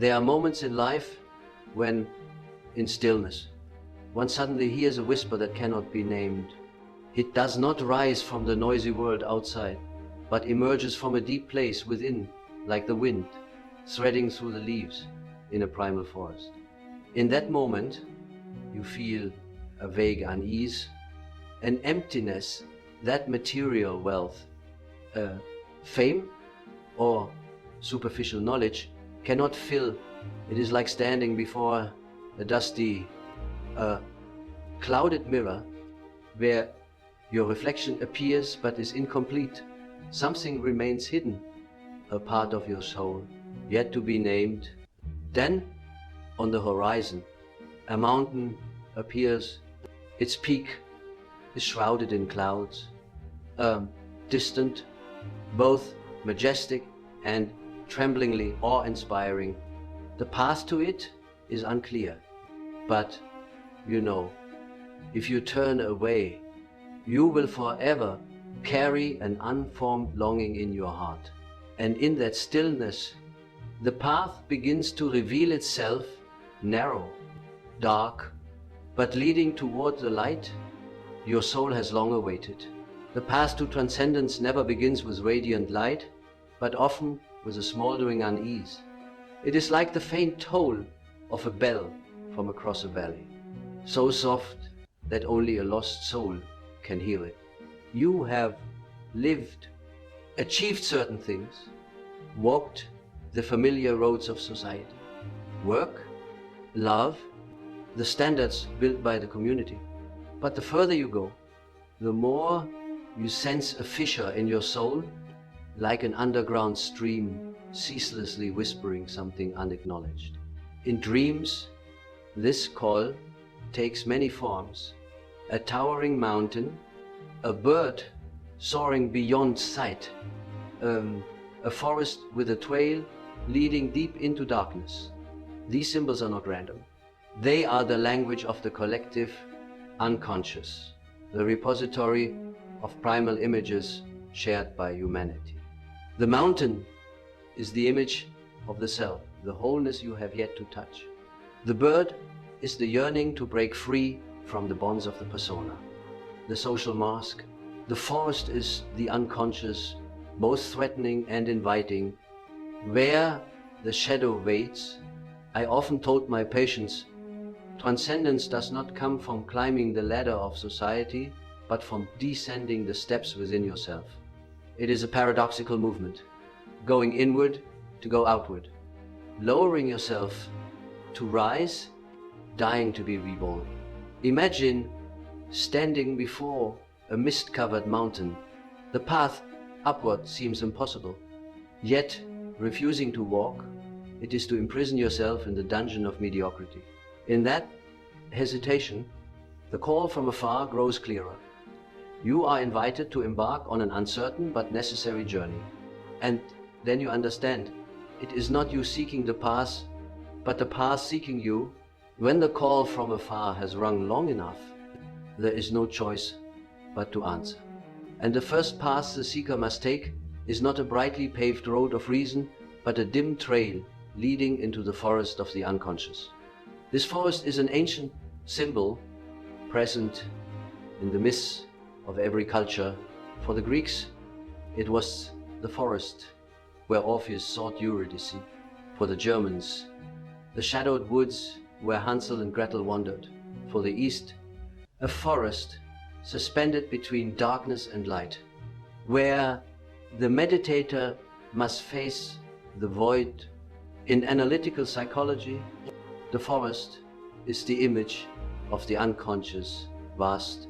There are moments in life when, in stillness, one suddenly hears a whisper that cannot be named. It does not rise from the noisy world outside, but emerges from a deep place within, like the wind, threading through the leaves in a primal forest. In that moment, you feel a vague unease, an emptiness that material wealth, fame, or superficial knowledge cannot fill. It is like standing before a dusty, clouded mirror where your reflection appears but is incomplete. Something remains hidden, a part of your soul, yet to be named. Then, on the horizon, a mountain appears. Its peak is shrouded in clouds, distant, both majestic and tremblingly awe-inspiring. The path to it is unclear, but you know, if you turn away, you will forever carry an unformed longing in your heart. And in that stillness, the path begins to reveal itself, narrow, dark, but leading toward the light your soul has long awaited. The path to transcendence never begins with radiant light, but often with a smoldering unease. It is like the faint toll of a bell from across a valley, so soft that only a lost soul can hear it. You have lived, achieved certain things, walked the familiar roads of society, work, love, the standards built by the community. But the further you go, the more you sense a fissure in your soul, like an underground stream ceaselessly whispering something unacknowledged. In dreams, this call takes many forms: a towering mountain, a bird soaring beyond sight, a forest with a trail leading deep into darkness. These symbols are not random. They are the language of the collective unconscious, the repository of primal images shared by humanity. The mountain is the image of the self, the wholeness you have yet to touch. The bird is the yearning to break free from the bonds of the persona, the social mask. The forest is the unconscious, both threatening and inviting, where the shadow waits. I often told my patients, transcendence does not come from climbing the ladder of society, but from descending the steps within yourself. It is a paradoxical movement, going inward to go outward, lowering yourself to rise, dying to be reborn. Imagine standing before a mist-covered mountain. The path upward seems impossible, yet refusing to walk, it is to imprison yourself in the dungeon of mediocrity. In that hesitation, the call from afar grows clearer. You are invited to embark on an uncertain but necessary journey. And then you understand, it is not you seeking the path, but the path seeking you. When the call from afar has rung long enough, there is no choice but to answer. And the first path the seeker must take is not a brightly paved road of reason, but a dim trail leading into the forest of the unconscious. This forest is an ancient symbol present in the myths of every culture. For the Greeks, it was the forest where Orpheus sought Eurydice. For the Germans, the shadowed woods where Hansel and Gretel wandered. For the East, a forest suspended between darkness and light, where the meditator must face the void. In analytical psychology, the forest is the image of the unconscious, vast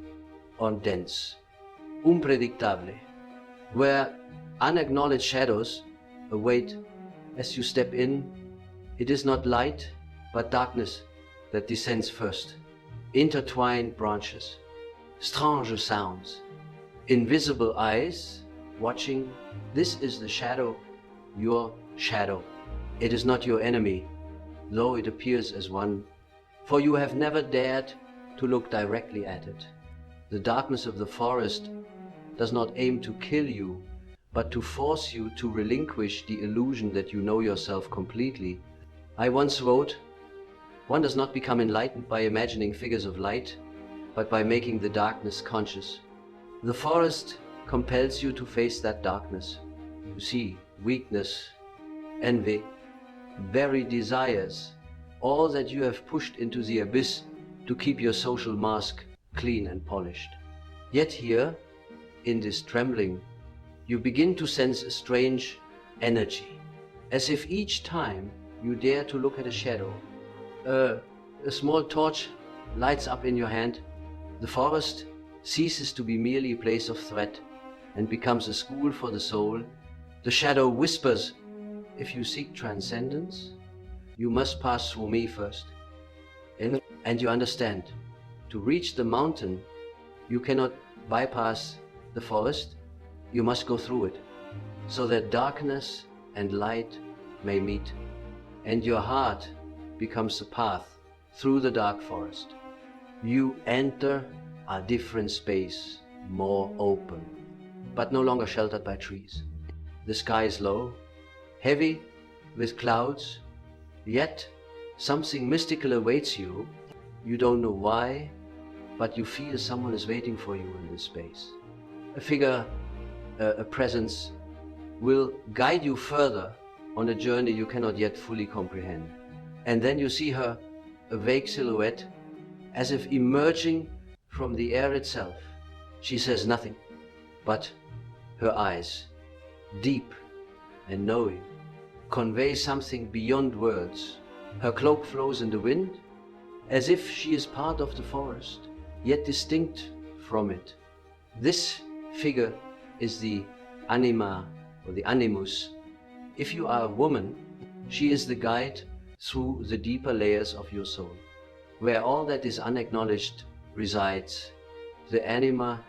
or dense, unpredictable, where unacknowledged shadows await as you step in. It is not light, but darkness that descends first. Intertwined branches, strange sounds, invisible eyes watching. This is the shadow, your shadow. It is not your enemy, though it appears as one, for you have never dared to look directly at it. The darkness of the forest does not aim to kill you, but to force you to relinquish the illusion that you know yourself completely. I once wrote, "One does not become enlightened by imagining figures of light, but by making the darkness conscious." The forest compels you to face that darkness. You see weakness, envy, very desires, all that you have pushed into the abyss to keep your social mask clean and polished. Yet here, in this trembling, you begin to sense a strange energy, as if each time you dare to look at a shadow, a small torch lights up in your hand. The forest ceases to be merely a place of threat and becomes a school for the soul. The shadow whispers, "If you seek transcendence, you must pass through me first." And you understand, to reach the mountain, you cannot bypass the forest, you must go through it, so that darkness and light may meet, and your heart becomes the path through the dark forest. You enter a different space, more open, but no longer sheltered by trees. The sky is low, heavy with clouds, yet something mystical awaits you. You don't know why, but you feel someone is waiting for you in this space. A figure, a presence will guide you further on a journey you cannot yet fully comprehend. And then you see her, a vague silhouette, as if emerging from the air itself. She says nothing, but her eyes, deep and knowing, convey something beyond words. Her cloak flows in the wind, as if she is part of the forest, yet distinct from it. This figure is the anima, or the animus. If you are a woman, she is the guide through the deeper layers of your soul, where all that is unacknowledged resides. The anima,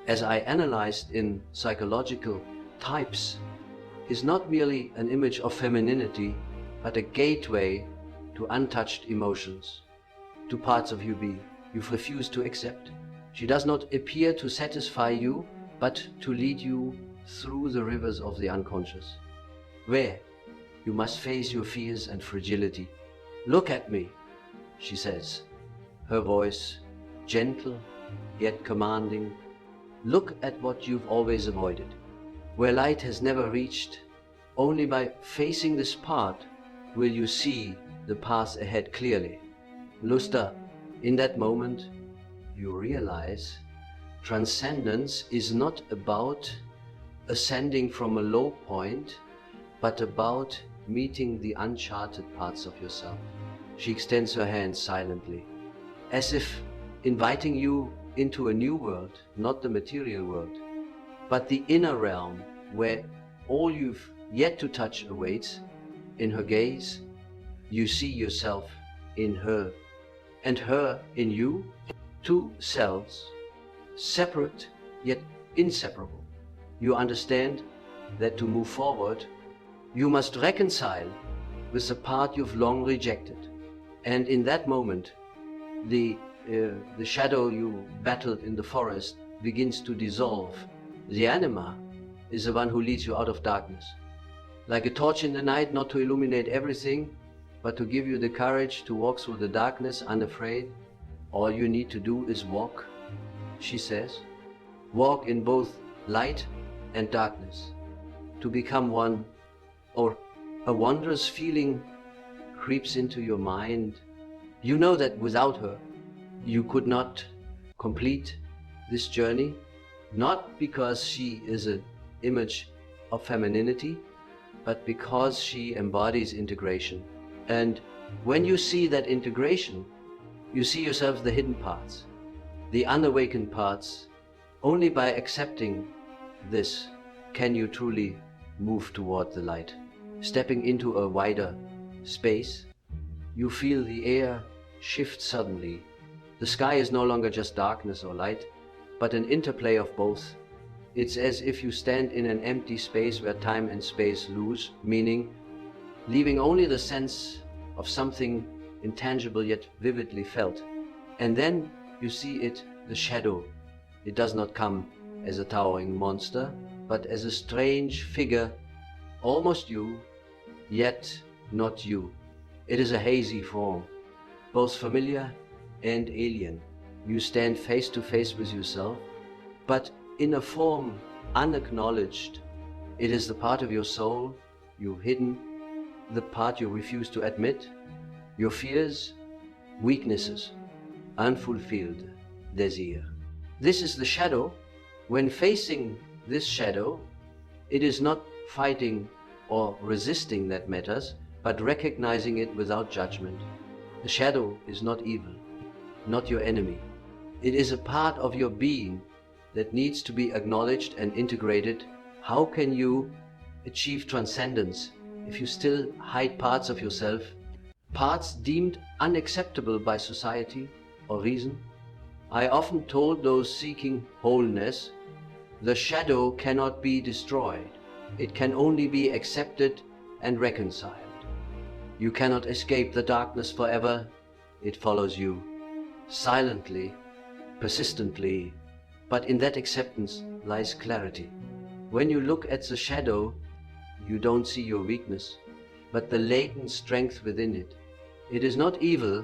as I analyzed in psychological types, is not merely an image of femininity, but a gateway to untouched emotions, to parts of you've refused to accept. She does not appear to satisfy you, but to lead you through the rivers of the unconscious, where you must face your fears and fragility. "Look at me," she says, her voice gentle yet commanding. "Look at what you've always avoided, where light has never reached. Only by facing this part will you see the path ahead clearly." Luster, in that moment, you realize transcendence is not about ascending from a low point, but about meeting the uncharted parts of yourself. She extends her hand silently, as if inviting you into a new world, not the material world, but the inner realm where all you've yet to touch awaits. In her gaze, you see yourself in her, and her in you, two selves, separate yet inseparable. You understand that to move forward, you must reconcile with the part you've long rejected. And in that moment, the shadow you battled in the forest begins to dissolve. The anima is the one who leads you out of darkness. Like a torch in the night, not to illuminate everything, but to give you the courage to walk through the darkness unafraid. All you need to do is walk, she says. Walk in both light and darkness, to become one. Or a wondrous feeling creeps into your mind. You know that without her, you could not complete this journey, not because she is an image of femininity, but because she embodies integration. And when you see that integration, you see yourself the hidden parts, the unawakened parts. Only by accepting this can you truly move toward the light. Stepping into a wider space, you feel the air shift suddenly. The sky is no longer just darkness or light, but an interplay of both. It's as if you stand in an empty space where time and space lose meaning, leaving only the sense of something intangible yet vividly felt. And then you see it, the shadow. It does not come as a towering monster, but as a strange figure, almost you, yet not you. It is a hazy form, both familiar and alien. You stand face to face with yourself, but in a form unacknowledged. It is the part of your soul you've hidden, the part you refuse to admit, your fears, weaknesses, unfulfilled desire. This is the shadow. When facing this shadow, it is not fighting or resisting that matters, but recognizing it without judgment. The shadow is not evil, not your enemy. It is a part of your being that needs to be acknowledged and integrated. How can you achieve transcendence if you still hide parts of yourself, parts deemed unacceptable by society or reason? I often told those seeking wholeness, the shadow cannot be destroyed. It can only be accepted and reconciled. You cannot escape the darkness forever. It follows you silently, persistently, but in that acceptance lies clarity. When you look at the shadow, you don't see your weakness, but the latent strength within it. It is not evil,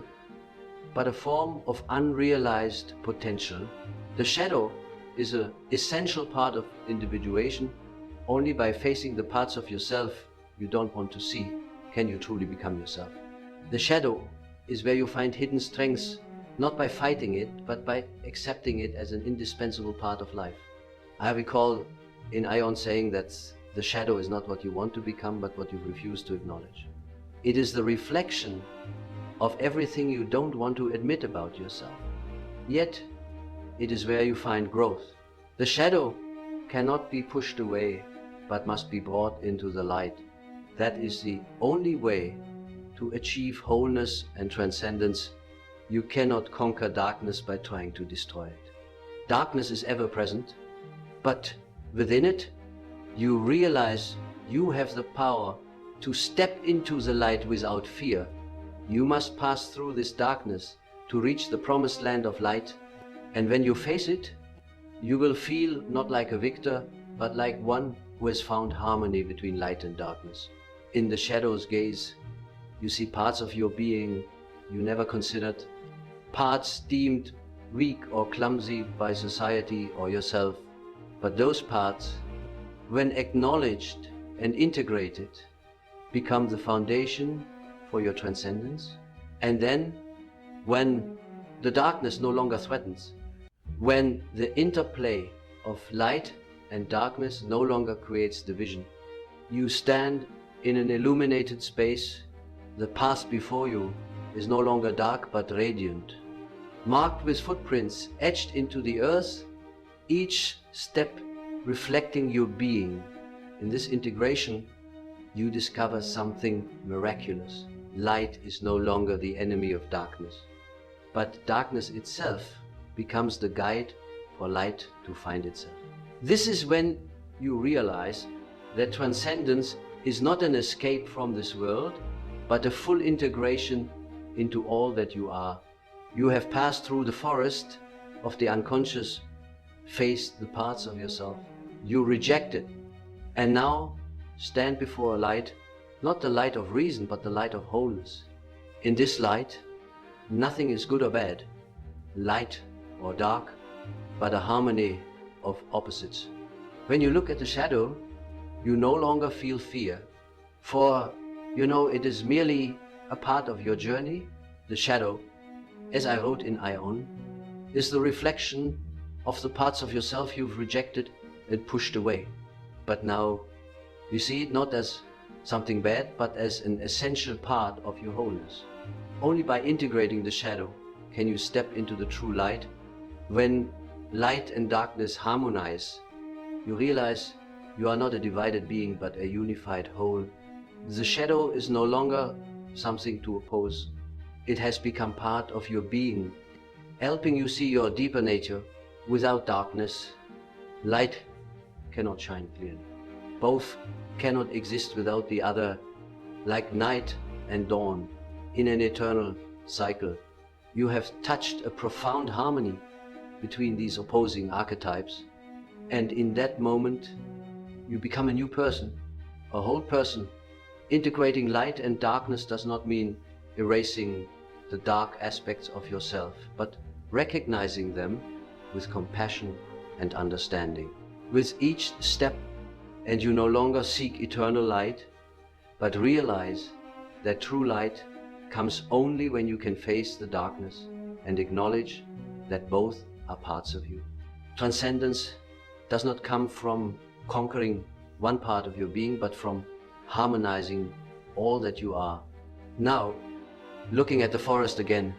but a form of unrealized potential. The shadow is an essential part of individuation. Only by facing the parts of yourself you don't want to see can you truly become yourself. The shadow is where you find hidden strengths, not by fighting it, but by accepting it as an indispensable part of life. I recall in Ion saying that the shadow is not what you want to become, but what you refuse to acknowledge. It is the reflection of everything you don't want to admit about yourself. Yet, it is where you find growth. The shadow cannot be pushed away, but must be brought into the light. That is the only way to achieve wholeness and transcendence. You cannot conquer darkness by trying to destroy it. Darkness is ever present, but within it, you realize you have the power to step into the light without fear. You must pass through this darkness to reach the promised land of light. And when you face it, you will feel not like a victor, but like one who has found harmony between light and darkness. In the shadow's gaze, you see parts of your being you never considered, parts deemed weak or clumsy by society or yourself. But those parts, when acknowledged and integrated, become the foundation for your transcendence. And then, when the darkness no longer threatens, when the interplay of light and darkness no longer creates division, you stand in an illuminated space. The path before you is no longer dark but radiant, marked with footprints etched into the earth, each step reflecting your being. In this integration, you discover something miraculous. Light is no longer the enemy of darkness, but darkness itself becomes the guide for light to find itself. This is when you realize that transcendence is not an escape from this world, but a full integration into all that you are. You have passed through the forest of the unconscious, faced the parts of yourself you rejected, and now stand before a light, not the light of reason, but the light of wholeness. In this light, nothing is good or bad, light or dark, but a harmony of opposites. When you look at the shadow, you no longer feel fear, for you know it is merely a part of your journey. The shadow, as I wrote in Ion, is the reflection of the parts of yourself you've rejected and pushed away. But now you see it not as something bad, but as an essential part of your wholeness. Only by integrating the shadow can you step into the true light. When light and darkness harmonize, you realize you are not a divided being, but a unified whole. The shadow is no longer something to oppose. It has become part of your being, helping you see your deeper nature. Without darkness, light cannot shine clearly. Both cannot exist without the other, like night and dawn in an eternal cycle. You have touched a profound harmony between these opposing archetypes, and in that moment you become a new person, a whole person. Integrating light and darkness does not mean erasing the dark aspects of yourself, but recognizing them with compassion and understanding. With each step, and you no longer seek eternal light, but realize that true light comes only when you can face the darkness and acknowledge that both are parts of you. Transcendence does not come from conquering one part of your being, but from harmonizing all that you are. Now, looking at the forest again,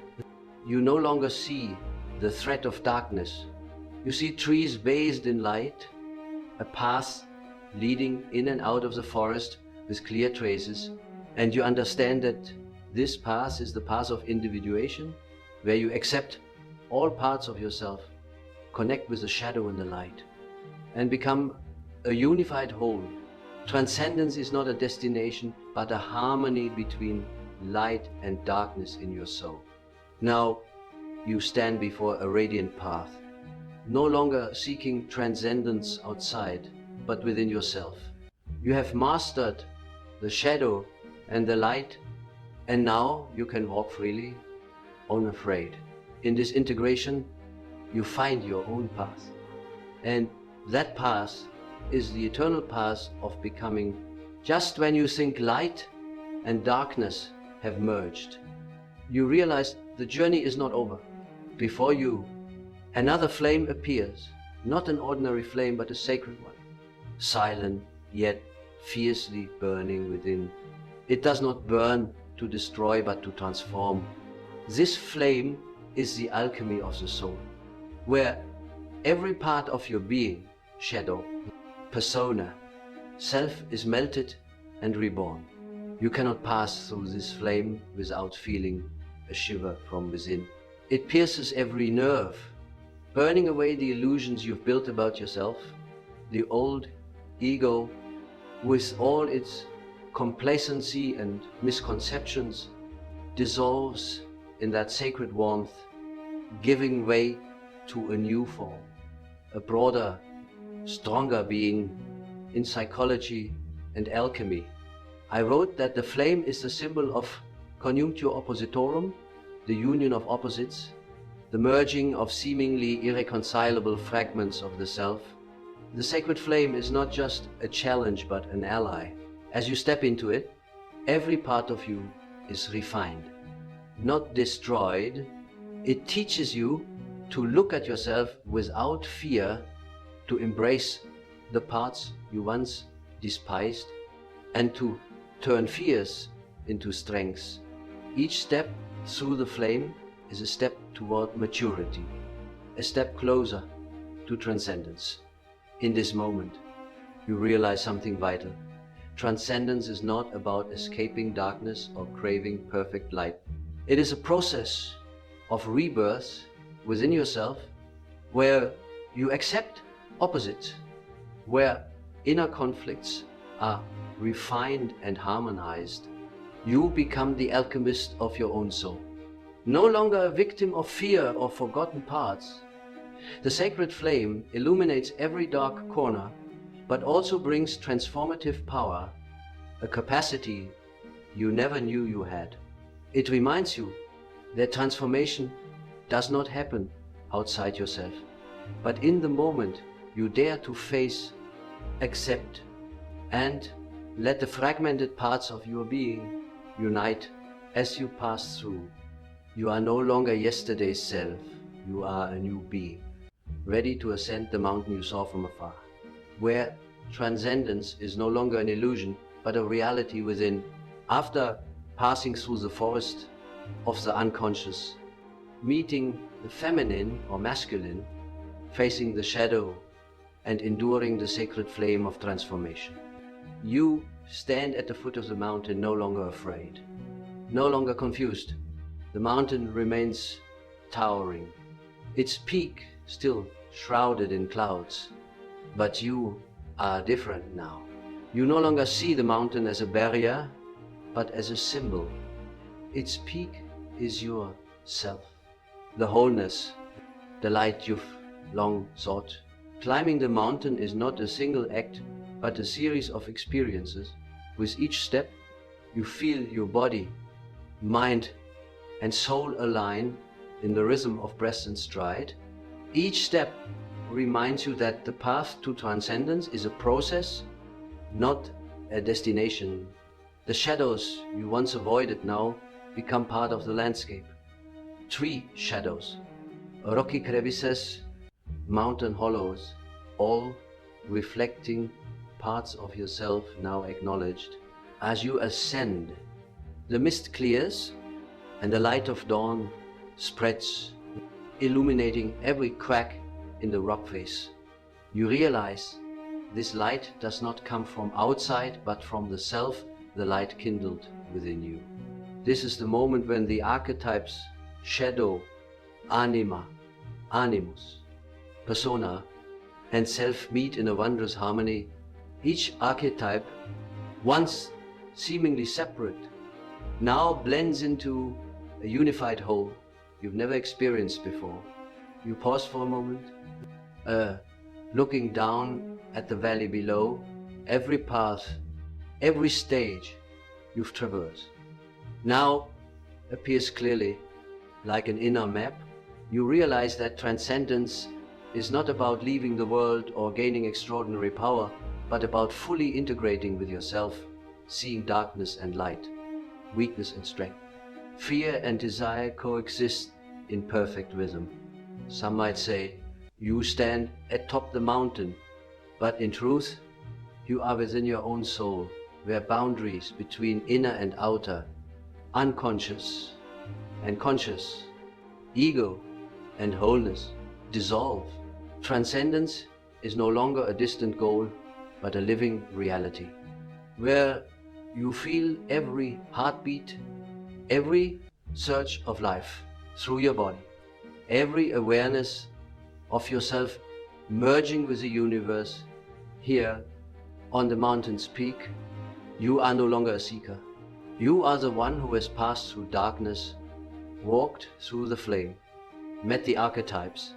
you no longer see the threat of darkness. You see trees bathed in light, a path leading in and out of the forest with clear traces, and you understand that this path is the path of individuation, where you accept all parts of yourself, connect with the shadow and the light, and become a unified whole. Transcendence is not a destination, but a harmony between light and darkness in your soul. Now you stand before a radiant path, no longer seeking transcendence outside, but within yourself. You have mastered the shadow and the light, and now you can walk freely, unafraid. In this integration, you find your own path. And that path is the eternal path of becoming. Just when you think light and darkness have merged, you realize the journey is not over. Before you, another flame appears, not an ordinary flame, but a sacred one, silent yet fiercely burning within. It does not burn to destroy, but to transform. This flame is the alchemy of the soul, where every part of your being, shadow, persona, self, is melted and reborn. You cannot pass through this flame without feeling a shiver from within. It pierces every nerve, burning away the illusions you've built about yourself. The old ego, with all its complacency and misconceptions, dissolves in that sacred warmth, giving way to a new form, a broader, stronger being in psychology and alchemy. I wrote that the flame is the symbol of conjunctio oppositorum, the union of opposites, the merging of seemingly irreconcilable fragments of the self. The sacred flame is not just a challenge, but an ally. As you step into it, every part of you is refined, not destroyed. It teaches you to look at yourself without fear, to embrace the parts you once despised, and to turn fears into strengths. Each step through the flame is a step toward maturity, a step closer to transcendence. In this moment, you realize something vital. Transcendence is not about escaping darkness or craving perfect light. It is a process of rebirth within yourself, where you accept opposites, where inner conflicts are refined and harmonized. You become the alchemist of your own soul, no longer a victim of fear or forgotten parts. The sacred flame illuminates every dark corner, but also brings transformative power, a capacity you never knew you had. It reminds you that transformation does not happen outside yourself, but in the moment you dare to face, accept, and let the fragmented parts of your being unite as you pass through. You are no longer yesterday's self, you are a new being, ready to ascend the mountain you saw from afar, where transcendence is no longer an illusion, but a reality within. After passing through the forest of the unconscious, meeting the feminine or masculine, facing the shadow, and enduring the sacred flame of transformation, you stand at the foot of the mountain, no longer afraid, no longer confused. The mountain remains towering, its peak still shrouded in clouds, but you are different now. You no longer see the mountain as a barrier, but as a symbol. Its peak is your self, the wholeness, the light you've long sought. Climbing the mountain is not a single act, but a series of experiences. With each step, you feel your body mind and soul align in the rhythm of breath and stride, each step reminds you that the path to transcendence is a process, not a destination. The shadows you once avoided now become part of the landscape. Tree shadows, rocky crevices, mountain hollows, all reflecting parts of yourself now acknowledged. As you ascend, the mist clears and the light of dawn spreads, illuminating every crack in the rock face. You realize this light does not come from outside, but from the self the light kindled within you. This is the moment when the archetypes shadow, anima, animus, persona, and self meet in a wondrous harmony. Each archetype, once seemingly separate, now blends into a unified whole you've never experienced before. You pause for a moment, looking down at the valley below, every path, every stage you've traversed now appears clearly like an inner map. You realize that transcendence is not about leaving the world or gaining extraordinary power, but about fully integrating with yourself, seeing darkness and light, weakness and strength. Fear and desire coexist in perfect rhythm. Some might say you stand atop the mountain, but in truth, you are within your own soul, where boundaries between inner and outer, unconscious and conscious, ego and wholeness dissolve. Transcendence is no longer a distant goal, but a living reality, where you feel every heartbeat, every surge of life through your body, every awareness of yourself merging with the universe. Here on the mountain's peak, you are no longer a seeker. You are the one who has passed through darkness, walked through the flame, met the archetypes,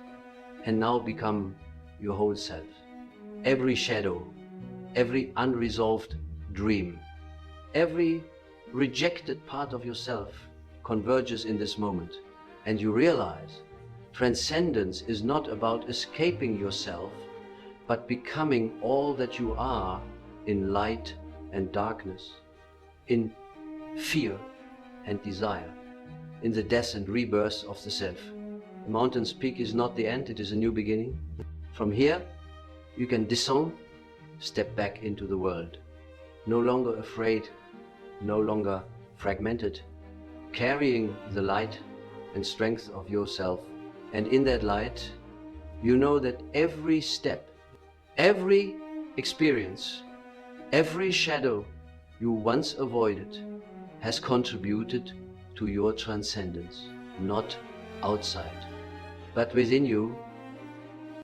and now become your whole self. Every shadow, every unresolved dream, every rejected part of yourself converges in this moment, and you realize transcendence is not about escaping yourself, but becoming all that you are in light and darkness, in fear and desire, in the death and rebirth of the self. The mountain's peak is not the end, it is a new beginning. From here, you can disown, step back into the world, no longer afraid, no longer fragmented, carrying the light and strength of yourself. And in that light, you know that every step, every experience, every shadow you once avoided has contributed to your transcendence, not outside, but within you,